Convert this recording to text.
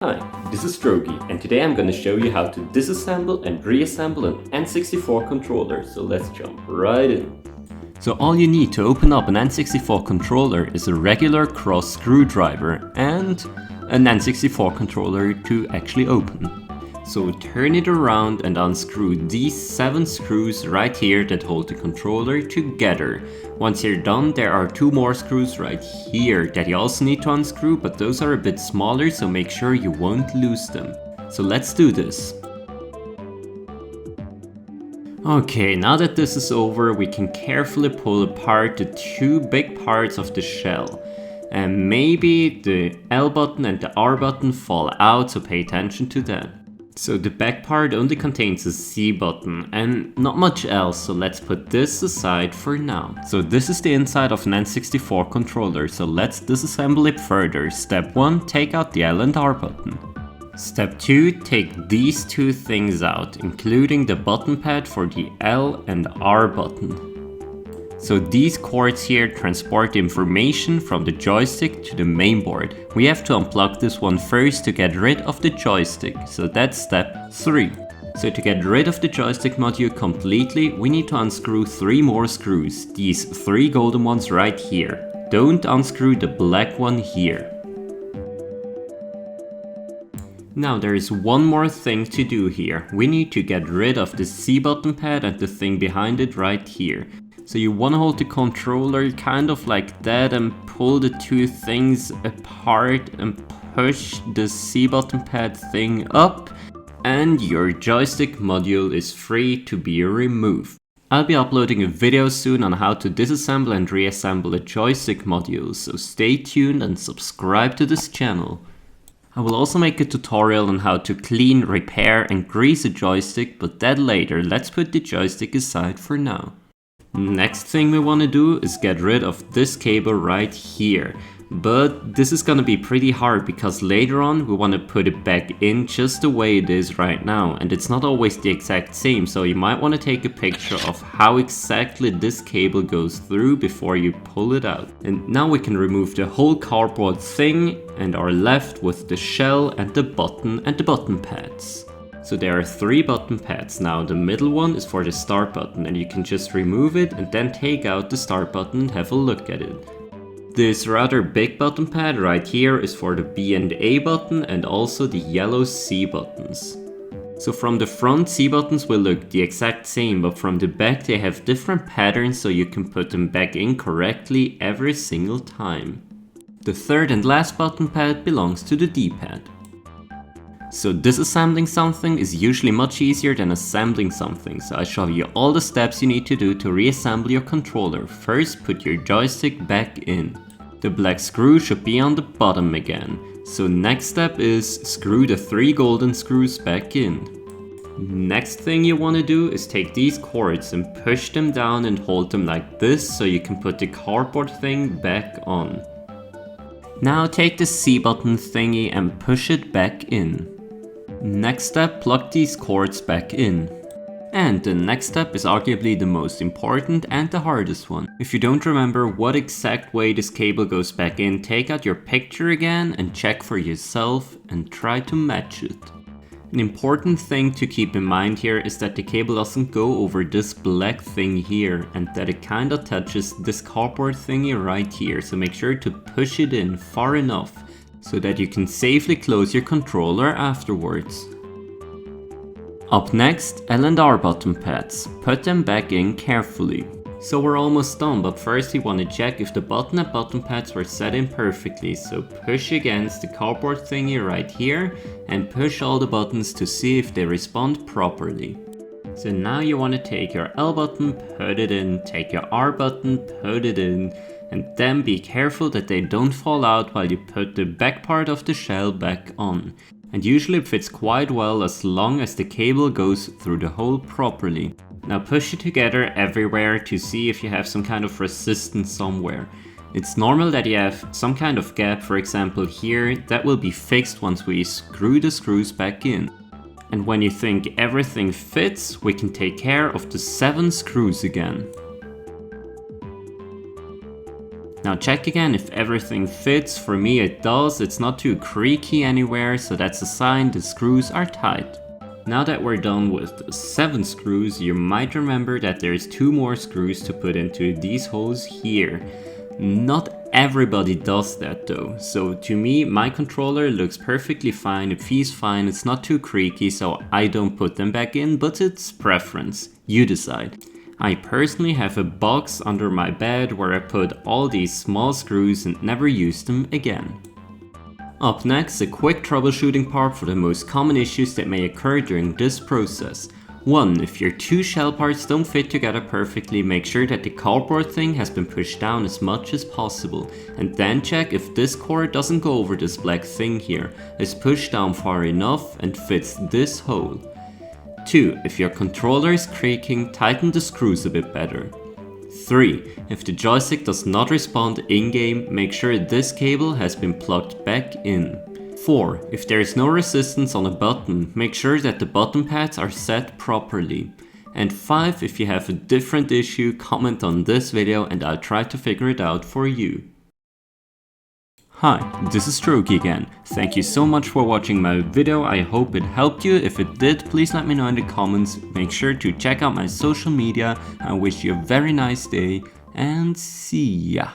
Hi, this is Strogi, and today I'm going to show you how to disassemble and reassemble an N64 controller, so let's jump right in. So all you need to open up an N64 controller is a regular cross screwdriver and an N64 controller to actually open. So turn it around and unscrew these 7 screws right here that hold the controller together. Once you're done, there are 2 more screws right here that you also need to unscrew, but those are a bit smaller, so make sure you won't lose them. So let's do this. Okay, now that this is over, we can carefully pull apart the 2 big parts of the shell. And maybe the L button and the R button fall out, so pay attention to that. So the back part only contains a C button and not much else, so let's put this aside for now. So this is the inside of an N64 controller, so let's disassemble it further. Step 1, take out the L and R button. Step 2, take these 2 things out, including the button pad for the L and R button. So these cords here transport information from the joystick to the mainboard. We have to unplug this one first to get rid of the joystick, so that's step 3. So to get rid of the joystick module completely, we need to unscrew 3 more screws, these 3 golden ones right here. Don't unscrew the black one here. Now there is one more thing to do here. We need to get rid of the C button pad and the thing behind it right here. So you want to hold the controller kind of like that and pull the 2 things apart and push the C button pad thing up, and your joystick module is free to be removed. I'll be uploading a video soon on how to disassemble and reassemble a joystick module, so stay tuned and subscribe to this channel. I will also make a tutorial on how to clean, repair and grease a joystick, but that later. Let's put the joystick aside for now. Next thing we want to do is get rid of this cable right here. But this is gonna be pretty hard because later on we want to put it back in just the way it is right now, and it's not always the exact same, so you might want to take a picture of how exactly this cable goes through before you pull it out. And now we can remove the whole cardboard thing and are left with the shell and the button pads. So there are 3 button pads. Now the middle one is for the start button, and you can just remove it and then take out the start button and have a look at it. This rather big button pad right here is for the B and A button and also the yellow C buttons. So from the front, C buttons will look the exact same, but from the back they have different patterns, so you can put them back in correctly every single time. The third and last button pad belongs to the D-pad. So disassembling something is usually much easier than assembling something, so I show you all the steps you need to do to reassemble your controller. First, put your joystick back in. The black screw should be on the bottom again. So next step is screw the 3 golden screws back in. Next thing you want to do is take these cords and push them down and hold them like this so you can put the cardboard thing back on. Now take the C button thingy and push it back in. Next step, plug these cords back in. And the next step is arguably the most important and the hardest one. If you don't remember what exact way this cable goes back in, take out your picture again and check for yourself and try to match it. An important thing to keep in mind here is that the cable doesn't go over this black thing here, and that it kinda touches this cardboard thingy right here, so make sure to push it in far enough so that you can safely close your controller afterwards. Up next, L and R button pads. Put them back in carefully. So we're almost done, but first we want to check if the button and button pads were set in perfectly, so push against the cardboard thingy right here and push all the buttons to see if they respond properly. So now you want to take your L button, put it in, take your R button, put it in, and then be careful that they don't fall out while you put the back part of the shell back on. And usually it fits quite well as long as the cable goes through the hole properly. Now push it together everywhere to see if you have some kind of resistance somewhere. It's normal that you have some kind of gap, for example here, that will be fixed once we screw the screws back in. And when you think everything fits, we can take care of the 7 screws again. Now check again if everything fits. For me it does, it's not too creaky anywhere, so that's a sign the screws are tight. Now that we're done with 7 screws, you might remember that there's 2 more screws to put into these holes here. Not everybody does that though, so to me my controller looks perfectly fine, it feels fine, it's not too creaky, so I don't put them back in, but it's preference, you decide. I personally have a box under my bed where I put all these small screws and never use them again. Up next, a quick troubleshooting part for the most common issues that may occur during this process. 1. If your 2 shell parts don't fit together perfectly, make sure that the cardboard thing has been pushed down as much as possible, and then check if this cord doesn't go over this black thing here, is pushed down far enough and fits this hole. 2. If your controller is creaking, tighten the screws a bit better. 3. If the joystick does not respond in-game, make sure this cable has been plugged back in. 4. If there is no resistance on a button, make sure that the button pads are set properly. And 5. If you have a different issue, comment on this video and I'll try to figure it out for you. Hi, this is Strokey again. Thank you so much for watching my video, I hope it helped you. If it did, please let me know in the comments. Make sure to check out my social media. I wish you a very nice day and see ya.